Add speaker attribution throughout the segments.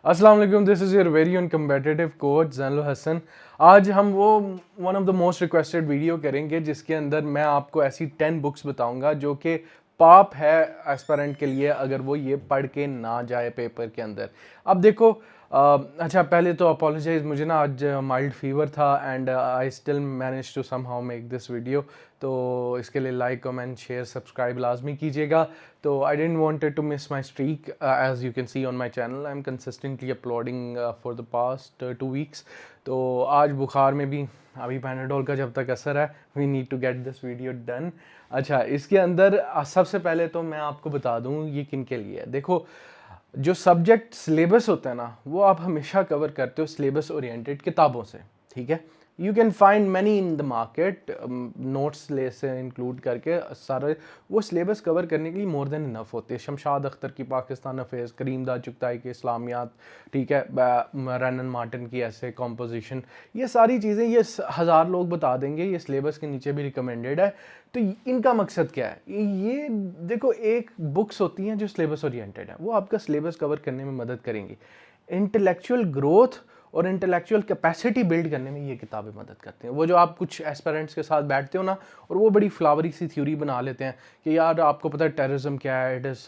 Speaker 1: अस्सलाम वालेकुम, this is your very own competitive coach Zainul Hasan. आज हम वो one of the most requested video करेंगे जिसके अंदर मैं आपको ऐसी 10 बुक्स बताऊंगा जो कि पाप है एस्पिरेंट के लिए अगर वो ये पढ़ के ना जाए पेपर के अंदर। अब देखो, अच्छा पहले तो अपोलोजाइज, मुझे ना आज माइल्ड फीवर था and I still manage to somehow make this video. तो इसके लिए लाइक कमेंट शेयर सब्सक्राइब लाजमी कीजिएगा। तो I didn't wanted to miss my streak, as you can see on my channel I am consistently uploading for the past 2 weeks. तो आज बुखार में भी अभी पैनाडोल का जब तक असर है, we need to get this video done. अच्छा, इसके अंदर सबसे पहले तो मैं आपको बता दूं ये किन के लिए है। देखो, जो सब्जेक्ट सिलेबस होता है ना, वो आप हमेशा कवर करते हो सिलेबस ओरिएंटेड किताबों से, ठीक है। You can find many in the market, notes ले से इंक्लूड करके सारे वो सिलेबस कवर करने के लिए मोर देन इनफ होते हैं। शमशाद अख्तर की पाकिस्तान अफेयर्स, करीम दाद चुगताई के इस्लामियात, ठीक है, रैनन मार्टिन की ऐसे कॉम्पोजिशन, ये सारी चीज़ें ये 1000 लोग बता देंगे, ये सिलेबस के नीचे भी रिकमेंडेड है। तो इनका मकसद क्या है? ये देखो, एक बुक्स होती हैं जो सिलेबस ओरिएंटेड है, वो आपका सिलेबस कवर करने में मदद करेंगी। इंटेलेक्चुअल ग्रोथ और इंटेलेक्चुअल कैपेसिटी बिल्ड करने में ये किताबें मदद करते हैं। वो जो आप कुछ एस्पिरेंट्स के साथ बैठते हो ना और वो बड़ी फ्लावरी सी थ्योरी बना लेते हैं कि यार आपको पता है टेररिज्म क्या है, it is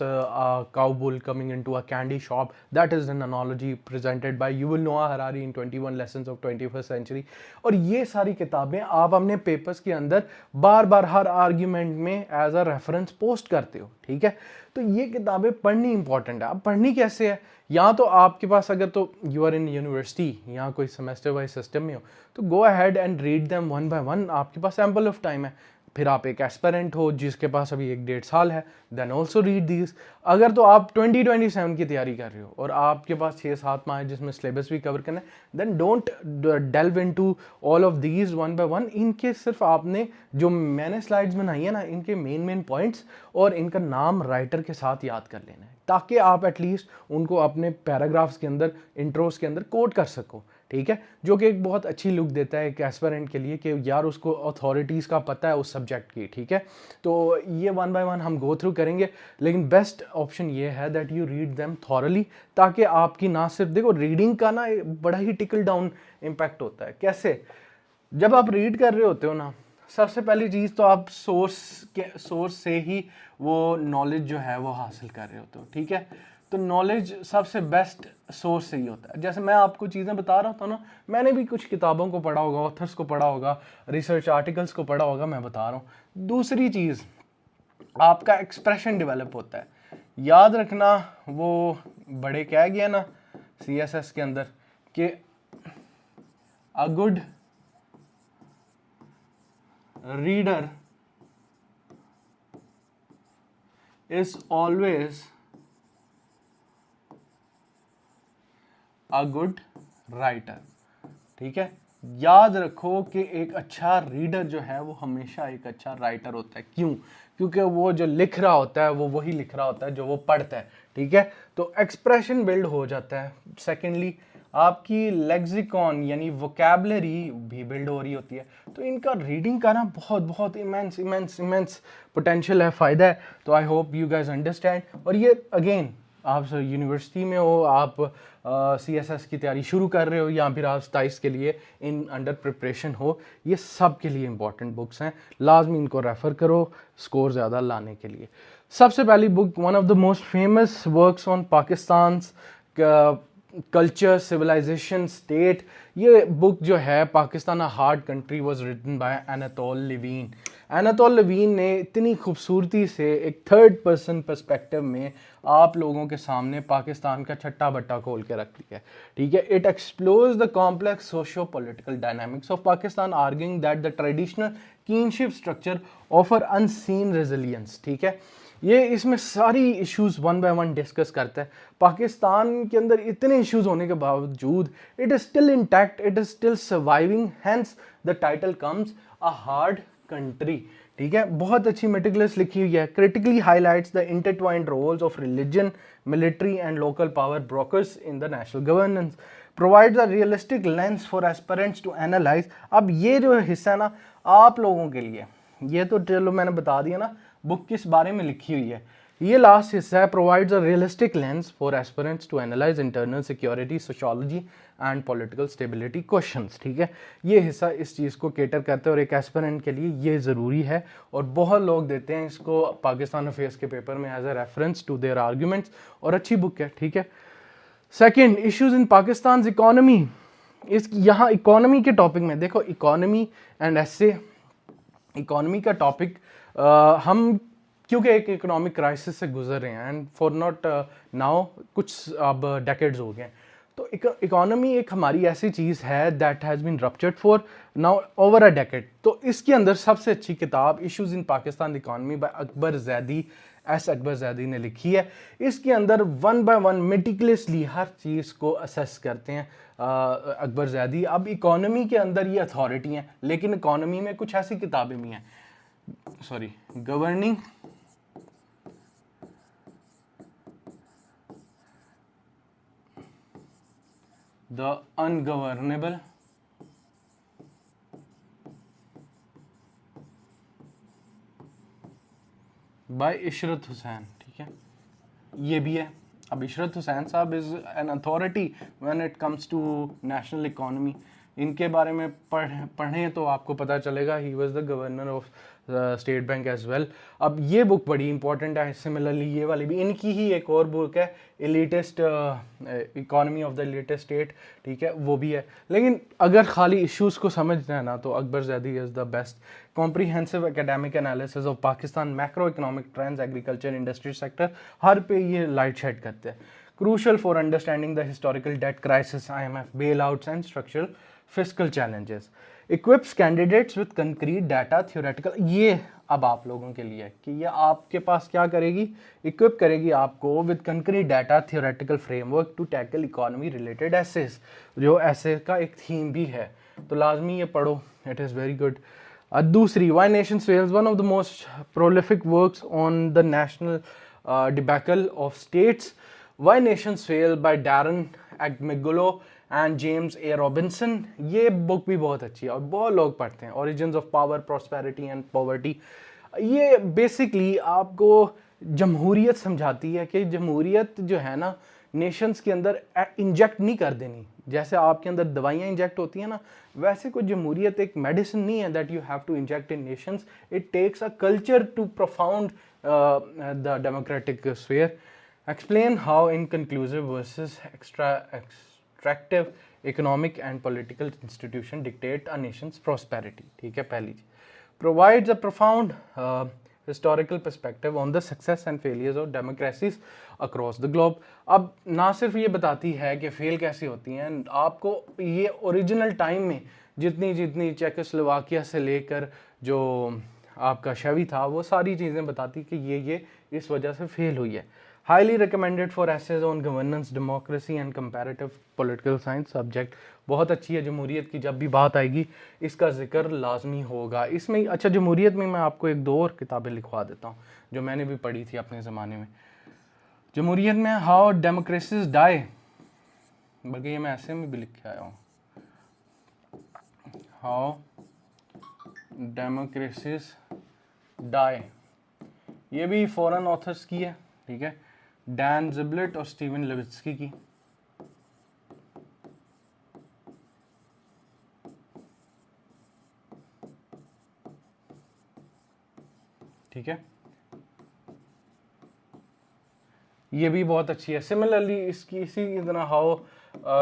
Speaker 1: cow bull coming into a candy shop, that is an analogy presented by Yuval नोआ Harari in 21 lessons of 21st century. और ये सारी किताबें आप अपने पेपर्स के अंदर बार बार हर आर्ग्यूमेंट में एज अ रेफरेंस पोस्ट करते हो, ठीक है। तो ये किताबें पढ़नी इंपॉर्टेंट है। अब पढ़नी कैसे है? या तो आपके पास अगर तो यू आर इन यूनिवर्सिटी या कोई सेमेस्टर वाइज सिस्टम में हो तो go ahead and read them one by one, आपके पास एम्पल ऑफ टाइम है। फिर आप एक एस्पिरेंट हो जिसके पास अभी 1-1.5 साल है, देन ऑल्सो रीड दीज। अगर तो आप 2027 की तैयारी कर रहे हो और आपके पास 6-7 माह है जिसमें सिलेबस भी कवर करना है, then don't delve into all of these one by one. इनके सिर्फ आपने जो मैंने स्लाइड्स बनाई है ना, इनके मेन पॉइंट्स और इनका नाम राइटर के साथ याद कर लेना है ताकि आप एटलीस्ट उनको अपने पैराग्राफ्स के अंदर, इंट्रोस के अंदर कोट कर सको, ठीक है। जो कि एक बहुत अच्छी लुक देता है एक एस्पिरेंट के लिए कि यार उसको अथॉरिटीज़ का पता है उस सब्जेक्ट की, ठीक है। तो ये वन बाय वन हम गो थ्रू करेंगे, लेकिन बेस्ट ऑप्शन ये है that you read them thoroughly, ताकि आपकी ना सिर्फ, देखो रीडिंग का ना बड़ा ही टिकल डाउन इम्पैक्ट होता है। कैसे? जब आप रीड कर रहे होते हो ना, सबसे पहली चीज़ तो आप सोर्स से ही वो नॉलेज जो है वो हासिल कर रहे होते हो, ठीक है। तो नॉलेज सबसे बेस्ट सोर्स से ही होता है। जैसे मैं आपको चीज़ें बता रहा था ना, मैंने भी कुछ किताबों को पढ़ा होगा, ऑथर्स को पढ़ा होगा, रिसर्च आर्टिकल्स को पढ़ा होगा, मैं बता रहा हूँ। दूसरी चीज़, आपका एक्सप्रेशन डेवलप होता है। याद रखना, वो बड़े कह गया ना CSS के अंदर कि a good reader is always a good writer, ठीक है। याद रखो कि एक अच्छा रीडर जो है वो हमेशा एक अच्छा राइटर होता है। क्यों? क्योंकि वो जो लिख रहा होता है वो वही लिख रहा होता है जो वो पढ़ता है, ठीक है। तो एक्सप्रेशन बिल्ड हो जाता है। सेकेंडली, आपकी लेक्सिकॉन यानी वोकैबलरी भी बिल्ड हो रही होती है। तो इनका रीडिंग का ना बहुत बहुत इमेंस पोटेंशियल है, फ़ायदा है। तो I hope you guys understand. और ये अगेन, आप यूनिवर्सिटी में हो, आप CSS की तैयारी शुरू कर रहे हो या फिर आप 27 के लिए इन अंडर प्रिपरेशन हो, ये सब के लिए इंपॉर्टेंट बुक्स हैं। लाजमी इनको रेफ़र करो स्कोर ज़्यादा लाने के लिए। सबसे पहली book, one of the most famous works on Pakistan culture, civilisation, state. ये बुक जो है, Pakistan a hard country, was written by Anatol Lieven. Anatol Lieven ने इतनी खूबसूरती से एक थर्ड पर्सन पर्सपेक्टिव में आप लोगों के सामने पाकिस्तान का छट्टा बट्टा खोल के रख दिया है, ठीक है। It explores the complex socio political dynamics of Pakistan, arguing that the traditional kinship structure offer unseen resilience, ठीक है। ये इसमें सारी issues one by one discuss करता है। पाकिस्तान के अंदर इतने इश्यूज होने के बावजूद it is still intact, it is still surviving, hence the title comes a hard country, ठीक है। बहुत अच्छी मेटिकुलस लिखी हुई है। Critically highlights the intertwined roles of religion, military and local power brokers in the national governance, provides a realistic lens for aspirants to analyse. अब ये जो हिस्सा है ना आप लोगों के लिए, ये तो चलो मैंने बता दिया ना बुक किस बारे में लिखी हुई है, ये लास्ट हिस्सा है, provides a realistic lens for aspirants to analyse internal security, sociology and political stability questions. ठीक है, ये हिस्सा इस चीज़ को केटर करते हैं और एक एस्पिरेंट के लिए ये ज़रूरी है और बहुत लोग देते हैं इसको पाकिस्तान अफेयर्स के पेपर में as a reference to their arguments, और अच्छी बुक है। ठीक है, second, issues in Pakistan economy. इस यहाँ इकोनॉमी के टॉपिक में देखो, इकोनॉमी एंड ऐसे इकोनॉमी का टॉपिक हम क्योंकि एक इकोनॉमिक क्राइसिस से गुजर रहे हैं एंड फॉर नॉट नाउ कुछ अब डेकेड्स हो गए, तो इकोनॉमी एक हमारी ऐसी चीज़ है that has been ruptured for now over a decade. तो इसके अंदर सबसे अच्छी किताब issues in Pakistan economy by Akbar Zaidi, Akbar Zaidi ने लिखी है। इसके अंदर वन बाय वन मेटिकुलसली हर चीज़ को असेस करते हैं अकबर जैदी। अब इकोनॉमी के अंदर ये अथॉरिटी हैं, लेकिन इकोनॉमी में कुछ ऐसी किताबें भी हैं, sorry, governing the ungovernable by Ishrat Husain. ठीक है, ये भी है। अब इशरत हुसैन साहब is an authority when it comes to national economy. इनके बारे में पढ़ें तो आपको पता चलेगा, he was the governor of state bank as well. अब ये बुक बड़ी इंपॉर्टेंट है। सिमिलरली ये वाली भी इनकी ही एक और बुक है, elitist economy of the elitist state. ठीक है, वो भी है। लेकिन अगर खाली इश्यूज़ को समझना है ना, तो Akbar Zaidi is the best. Comprehensive academic analysis of Pakistan macro economic trends, agriculture, industry sector, हर पे ये लाइट शेड करते हैं। Crucial for understanding the historical debt crisis, IMF bailouts and structural fiscal challenges. Equips candidates with concrete data theoretical, ये अब आप लोगों के लिए है कि ये आपके पास क्या करेगी, इक्विप करेगी आपको with concrete data theoretical framework to tackle economy related essays, जो ऐसे का एक थीम भी है, तो लाजमी ये पढ़ो, इट इज़ वेरी गुड। दूसरी, why nation fails, one of the most prolific works on the national debacle of states, why nations fail by Daron Acemoglu and James A Robinson. ये बुक भी बहुत अच्छी है और बहुत लोग पढ़ते हैं। Origins of power, prosperity and poverty. ये बेसिकली आपको जमहूरियत समझाती है कि जमहूरियत जो है ना, नेशंस के अंदर इंजेक्ट नहीं कर देनी। जैसे आपके अंदर दवाइयाँ इंजेक्ट होती हैं ना, वैसे कोई जमहूरियत एक मेडिसिन नहीं है that you have to inject in nations. It takes a culture to profound the democratic sphere. Explain how inconclusive versus extractive economic and political institution dictate a nation's prosperity. ठीक है, पहली चीज। Provides a profound historical perspective on the success and failures of democracies across the globe. अब ना सिर्फ ये बताती है कि फेल कैसी होती हैं, आपको ये ओरिजिनल टाइम में जितनी जितनी चेकोस्लोवाकिया से लेकर जो आपका शवी था, वो सारी चीज़ें बताती कि ये इस वजह से फेल हुई है। Highly recommended for essays on governance, democracy and comparative political science. Subject बहुत अच्छी है। जमहूरियत की जब भी बात आएगी इसका जिक्र लाजमी होगा इसमें। अच्छा, जमहूरियत में मैं आपको एक दो और किताबें लिखवा देता हूँ जो मैंने भी पढ़ी थी अपने ज़माने में। जमहूरियत में हाउ डेमोक्रेसीज डाई, बल्कि ये मैं ऐसे में भी लिख के आया हूँ, हाउ डेमोक्रेसीज डाई। ये भी फॉरेन ऑथर्स की है। ठीक है, डैन जिबलेट और स्टीवन लेविट्स्की की। ठीक है, ये भी बहुत अच्छी है। सिमिलरली इसकी इसी की तरह हाउ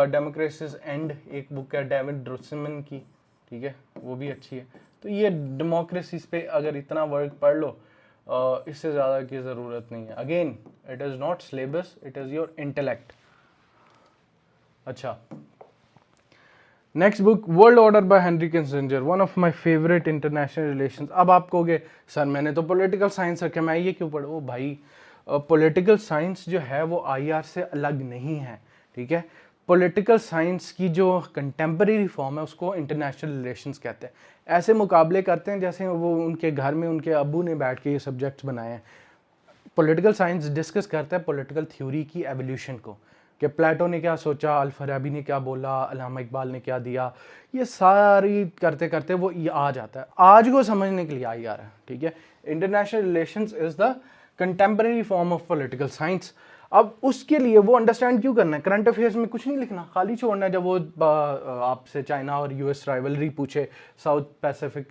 Speaker 1: डेमोक्रेसीज एंड एक बुक है डेविड ड्रुसिमन की। ठीक है, वो भी अच्छी है। तो ये डेमोक्रेसीज पे अगर इतना वर्क पढ़ लो, इससे ज़्यादा की ज़रूरत नहीं है। Again, it is not syllabus, it is your intellect. अच्छा, next book, world order by Henry Kissinger, one of my favourite international relations. अब आप कहोगे सर मैंने तो पॉलिटिकल साइंस रखा, मैं ये क्यों पढ़ूँ? भाई, पॉलिटिकल साइंस जो है वो IR से अलग नहीं है। ठीक है, पॉलिटिकल साइंस की जो कंटेम्प्रेरी फॉर्म है उसको इंटरनेशनल रिलेशंस कहते हैं। ऐसे मुकाबले करते हैं जैसे वो उनके घर में उनके अब्बू ने बैठ के ये सब्जेक्ट्स बनाए हैं। पॉलिटिकल साइंस डिस्कस करता है पॉलिटिकल थ्योरी की एवोल्यूशन को, कि प्लेटो ने क्या सोचा, अल-फराबी ने क्या बोला, अल्लामा इकबाल ने क्या दिया। ये सारी करते करते वो ये आ जाता है। आज को समझने के लिए IR है। ठीक है, international relations is the contemporary form of political science. अब उसके लिए वो अंडरस्टैंड क्यों करना है, करंट अफेयर्स में कुछ नहीं लिखना, खाली छोड़ना है। जब वो आपसे चाइना और यूएस राइवलरी पूछे, साउथ पैसिफिक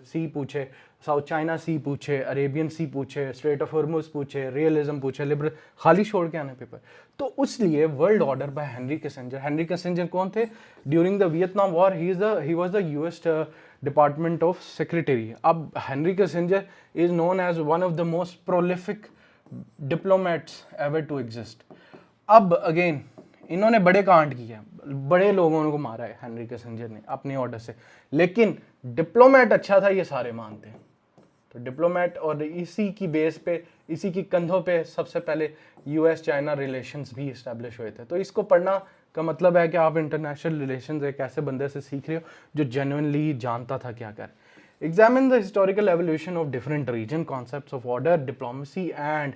Speaker 1: सी पूछे, साउथ चाइना सी पूछे, अरेबियन सी पूछे, स्ट्रेट ऑफ हॉर्मुज पूछे, रियलिज्म पूछे, लिबरल, खाली छोड़ के आना पेपर। तो उसलिए world order by Henry Kissinger. Henry Kissinger कौन थे? During the Vietnam war he was the US department of secretary. अब Henry Kissinger is known as one of the most prolific diplomats ever to exist. अब again इन्होंने बड़े कांड किए, बड़े लोगों को मारा है हेनरी किसिंजर ने अपने ऑर्डर से, लेकिन डिप्लोमेट अच्छा था ये सारे मानते हैं। तो डिप्लोमेट, और इसी की बेस पे, इसी की कंधों पे सबसे पहले यूएस चाइना रिलेशंस भी इस्टेब्लिश हुए थे। तो इसको पढ़ना का मतलब है कि आप इंटरनेशनल रिलेशंस एक ऐसे बंदे से सीख रहे हो जो जेन्युइनली जानता था क्या कर। Examine the historical evolution of different region, concepts of order, diplomacy and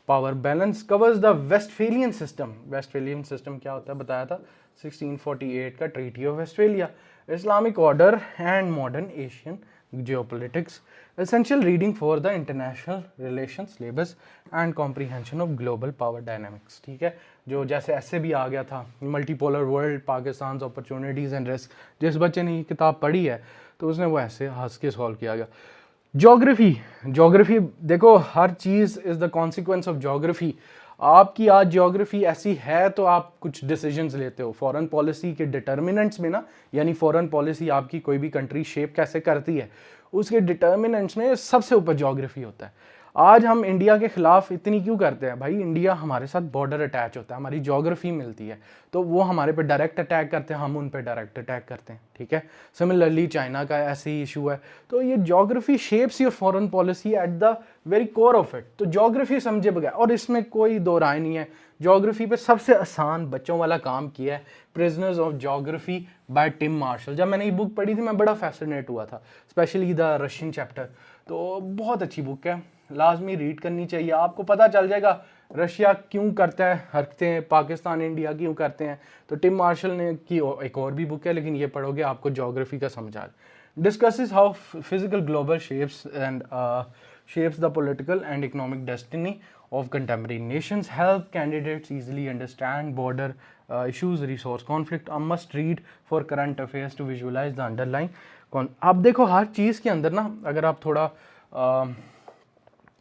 Speaker 1: power balance, covers the Westphalian system. Westphalian system क्या होता है बताया था, 1648 का treaty of Westphalia, Islamic order and modern Asian geopolitics, essential reading for the international relations syllabus and comprehension of global power dynamics। ठीक है, जो जैसे ऐसे भी आ गया था multipolar world, Pakistan opportunities and risk. जिस बच्चे ने ये किताब पढ़ी है तो उसने वो ऐसे हंस के सॉल्व किया गया। ज्योग्राफी देखो, हर चीज़ is the consequence of geography. आपकी आज ज्योग्राफी ऐसी है तो आप कुछ डिसीजंस लेते हो। फॉरेन पॉलिसी के डिटर्मिनेंट्स में ना, यानी फॉरेन पॉलिसी आपकी कोई भी कंट्री शेप कैसे करती है, उसके डिटर्मिनेंट्स में सबसे ऊपर ज्योग्राफी होता है। आज हम इंडिया के खिलाफ इतनी क्यों करते हैं भाई? इंडिया हमारे साथ बॉर्डर अटैच होता है, हमारी ज्योग्राफी मिलती है, तो वो हमारे पे डायरेक्ट अटैक करते हैं, हम उन पे डायरेक्ट अटैक करते हैं। ठीक है, सिमिलरली चाइना का ऐसे ही इशू है। तो ये geography shapes your foreign policy at the very core of it. तो ज्योग्राफी समझे बगैर, और इसमें कोई दो राय नहीं है, ज्योग्राफी पे सबसे आसान बच्चों वाला काम किया है prisoners of geography by Tim Marshall. जब मैंने ये बुक पढ़ी थी मैं बड़ा फैसिनेट हुआ था, स्पेशली द रशियन चैप्टर। तो बहुत अच्छी बुक है, लाजमी रीड करनी चाहिए। आपको पता चल जाएगा रशिया क्यों करता है हरकतें, पाकिस्तान इंडिया क्यों करते हैं। तो टिम मार्शल ने की एक और भी बुक है, लेकिन ये पढ़ोगे आपको ज्योग्राफी का समझ आ जाए। Discusses how physical global shapes the political and economic destiny of contemporary nations, help candidates easily understand border issues, resource conflict, a must read for current affairs to visualize the underlying आप देखो हर चीज़ के अंदर ना, अगर आप थोड़ा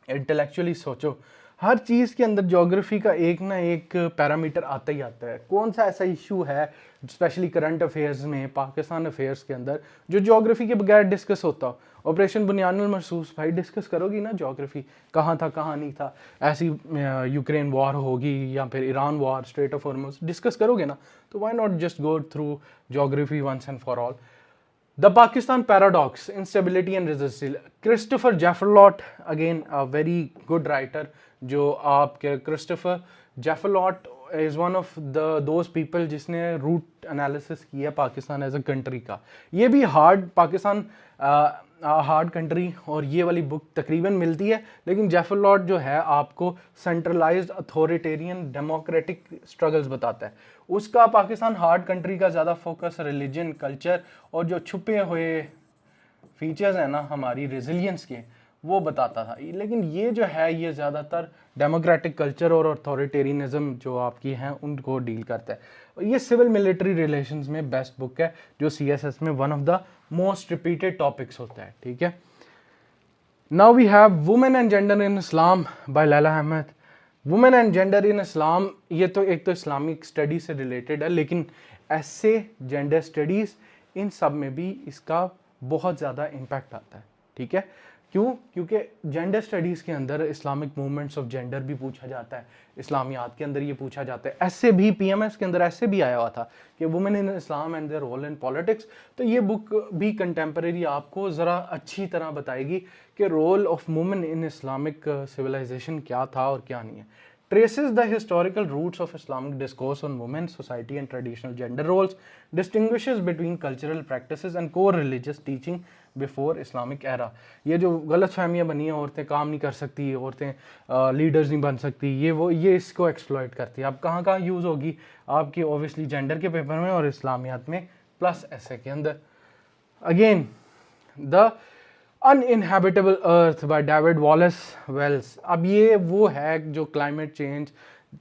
Speaker 1: intellectually सोचो, हर चीज़ के अंदर ज्योग्राफी का एक ना एक पैरामीटर आता ही आता है। कौन सा ऐसा इशू है स्पेशली करंट अफेयर्स में, पाकिस्तान अफेयर्स के अंदर, जो ज्योग्राफी के बगैर डिस्कस होता हो? ऑपरेशन बुनियानुल महसूस, भाई डिस्कस करोगी ना ज्योग्राफी, कहाँ था कहाँ नहीं था। ऐसी यूक्रेन वॉर होगी या फिर Iran war, strait of Hormuz, discuss करोगे ना। तो why not just go through geography once and for all. The Pakistan Paradox, Instability and Resistance, Christopher Jaffelot, again a very good writer, जो आपके Christopher Jaffrelot is one of those people जिसने root analysis किया Pakistan as a country का। ये भी Pakistan hard country, और ये वाली बुक तकरीबन मिलती है, लेकिन जेफलॉट जो है आपको सेंट्रलाइज्ड अथॉरिटेरियन डेमोक्रेटिक स्ट्रगल्स बताता है। उसका पाकिस्तान हार्ड कंट्री का ज़्यादा फोकस रिलीजन, कल्चर और जो छुपे हुए फीचर्स हैं ना हमारी रेजिलियंस के, वो बताता था। लेकिन ये जो है ये ज़्यादातर डेमोक्रेटिक कल्चर और अथॉरिटेरियनिज्म जो आपकी हैं उनको डील करता है। ये सिविल मिलिट्री रिलेशंस में बेस्ट बुक है, जो CSS में one of the most repeated topics होता है। ठीक है, now we have women and gender in Islam by Leila Ahmed. Women and gender in Islam, ये तो एक तो इस्लामिक स्टडी से रिलेटेड है, लेकिन ऐसे जेंडर स्टडीज़ इन सब में भी इसका बहुत ज़्यादा इम्पैक्ट आता है। ठीक है, क्यों? क्योंकि जेंडर स्टडीज़ के अंदर इस्लामिक मूवमेंट्स ऑफ जेंडर भी पूछा जाता है, इस्लामियात के अंदर ये पूछा जाता है। ऐसे भी PMS के अंदर ऐसे भी आया हुआ था कि women in Islam and their role in politics. तो ये बुक भी कंटेम्प्रेरी आपको ज़रा अच्छी तरह बताएगी कि role of women in Islamic civilization क्या था और क्या नहीं है। Traces the historical roots of Islamic discourse on women, society and traditional gender roles, distinguishes between cultural practices and core religious teaching before Islamic era। ये जो गलत फहमियाँ बनी हैं, औरतें काम नहीं कर सकती, औरतें लीडर्स नहीं बन सकती, ये इसको एक्सप्लॉइट करती है। अब कहाँ कहाँ यूज़ होगी आपकी ऑब्वियसली जेंडर के पेपर में और इस्लामियात में प्लस ऐसे के अंदर। Again the uninhabitable earth by David Wallace Wells. अब ये वो है जो क्लाइमेट चेंज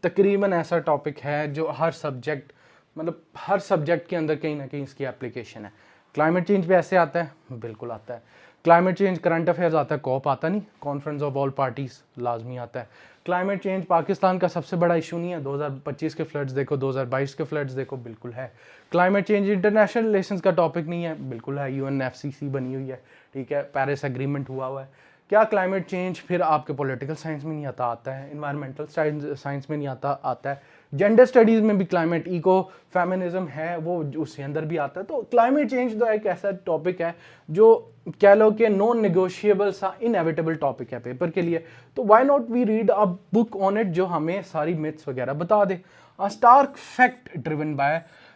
Speaker 1: तकरीबन ऐसा टॉपिक है जो हर सब्जेक्ट, मतलब हर सब्जेक्ट के अंदर कहीं ना कहीं इसकी एप्लीकेशन है। क्लाइमेट चेंज भी ऐसे आता है, बिल्कुल आता है। क्लाइमेट चेंज करंट अफेयर्स आता है, कॉप आता नहीं, कॉन्फ्रेंस ऑफ ऑल पार्टीज लाजमी आता है। क्लाइमेट चेंज पाकिस्तान का सबसे बड़ा इशू नहीं है, 2025 के फ्लड्स देखो, 2022 के फ्लड्स देखो, बिल्कुल है। क्लाइमेट चेंज इंटरनेशनल रिलेशंस का टॉपिक नहीं है, बिल्कुल है। UNFCC बनी हुई है, ठीक है, पेरिस एग्रीमेंट हुआ है। क्या क्लाइमेट चेंज फिर आपके पॉलिटिकल साइंस में नहीं आता? आता है। इन्वायरमेंटल साइंस में नहीं आता? आता है। जेंडर स्टडीज़ में भी क्लाइमेट, इको फेमिनिज्म है वो उसके अंदर भी आता है। तो क्लाइमेट चेंज तो एक ऐसा टॉपिक है जो कह लो कि नॉन नेगोशिएबल सा इनएविटेबल टॉपिक है पेपर के लिए। तो why not we read a book on it जो हमें सारी मिथ्स वगैरह बता दे। A stark fact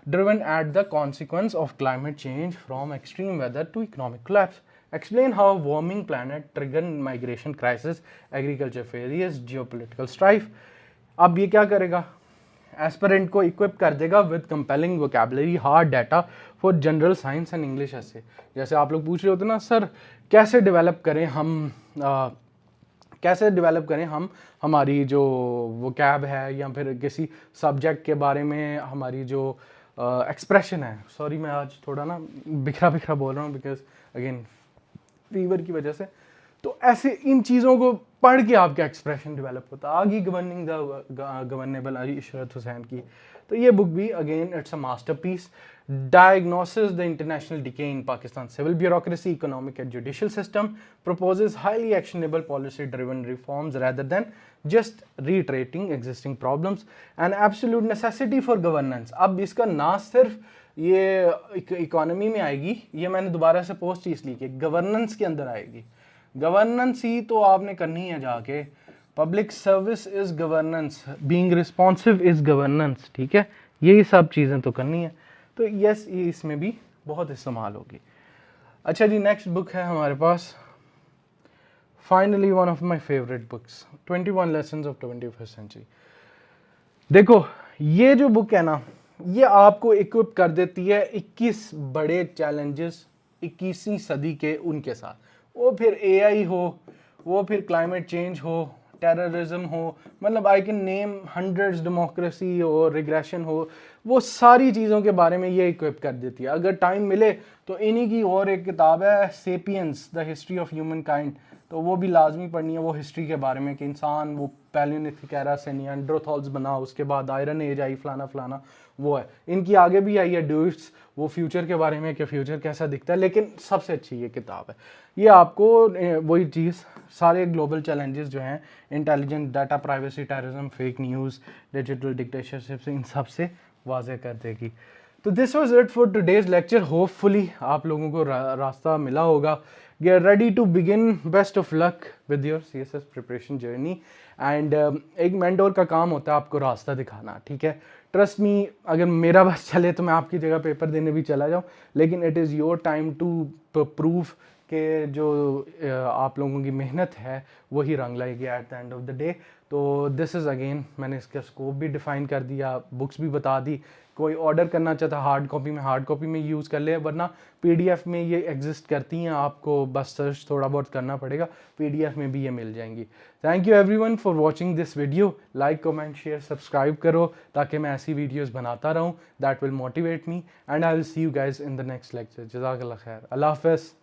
Speaker 1: driven at the consequence of climate change from extreme weather to economic collapse. Explain how warming planet trigger migration crisis, agriculture failures, geopolitical strife. अब ये क्या करेगा? एस्पिरेंट को इक्विप कर देगा with compelling vocabulary, hard data for general science and English ऐसे। जैसे आप लोग पूछ रहे होते ना, सर कैसे डेवलप करें हम हमारी जो वोकैब है या फिर किसी सब्जेक्ट के बारे में हमारी जो एक्सप्रेशन है। सॉरी मैं आज थोड़ा ना बिखरा बिखरा बोल रहा हूँ बिकॉज अगेन फीवर की वजह से। तो ऐसे इन चीज़ों को पढ़ के आपका एक्सप्रेशन डेवलप होता है। आगे governing the governable Ishrat Hussain की, तो ये बुक भी again it's a masterpiece. Diagnosis the international decay in Pakistan civil bureaucracy, economic and judicial system, proposes highly actionable policy driven reforms rather than just reiterating existing problems, an absolute necessity for governance। अब इसका ना सिर्फ ये economy में आएगी, ये मैंने दोबारा से पोस्ट इसलिए कि गवर्नेंस के अंदर आएगी। गवर्नेंस ही तो आपने करनी है जाके। Public service is governance, being responsive is governance, ठीक है, यही सब चीज़ें तो करनी है। तो यस, ये इसमें भी बहुत इस्तेमाल होगी। अच्छा जी, नेक्स्ट बुक है हमारे पास, finally one of my favourite books, 21 lessons of 21st century. देखो ये जो बुक है ना, ये आपको इक्विप कर देती है 21 बड़े चैलेंजेस 21वीं सदी के उनके साथ। वो फिर AI हो, वो फिर क्लाइमेट चेंज हो, टेररिज्म हो, मतलब I can name hundreds, democracy हो, रिग्रेशन हो, वो सारी चीज़ों के बारे में ये इक्विप कर देती है। अगर टाइम मिले तो इन्हीं की और एक किताब है sapiens, the history of human kind, तो वो भी लाजमी पढ़नी है। वो हिस्ट्री के बारे में कि इंसान वो पैलियोलिथिक एरा से निएंडरथॉल्स बना, उसके बाद आयरन एज आई, फलाना फलाना, वो है। इनकी आगे भी आई है ड्यूट्स, वो फ्यूचर के बारे में कि फ्यूचर कैसा दिखता है, लेकिन सबसे अच्छी ये किताब है। ये आपको वही चीज़, सारे ग्लोबल चैलेंजेस जो हैं, intelligent, data privacy, terrorism, fake news, digital dictatorship, इन सब से वाज़ेह कर देगी। तो this was it for today's lecture. Hopefully आप लोगों को रास्ता मिला होगा। Get ready to begin, best of luck with your CSS preparation journey. And एक मेंटोर का काम होता है आपको रास्ता दिखाना, ठीक है। ट्रस्ट मी, अगर मेरा बस चले तो मैं आपकी जगह पेपर देने भी चला जाऊँ, लेकिन it is your time to prove कि जो आप लोगों की मेहनत है वही रंग लाएगी at the end of the day. तो दिस इज़ अगेन, मैंने इसका स्कोप भी डिफ़ाइन कर दिया, बुक्स भी बता दी। कोई ऑर्डर करना चाहता हार्ड कॉपी में यूज़ कर ले, वरना PDF में ये एग्जिस्ट करती हैं, आपको बस सर्च थोड़ा बहुत करना पड़ेगा, PDF में भी ये मिल जाएंगी। Thank you everyone for watching this video. Like, comment, share, subscribe करो ताकि मैं ऐसी वीडियोस बनाता रहूँ। That will motivate me and I will see you guys in the next lecture. जज़ाकल्लाह खैर। अल्लाह हाफ़िज़।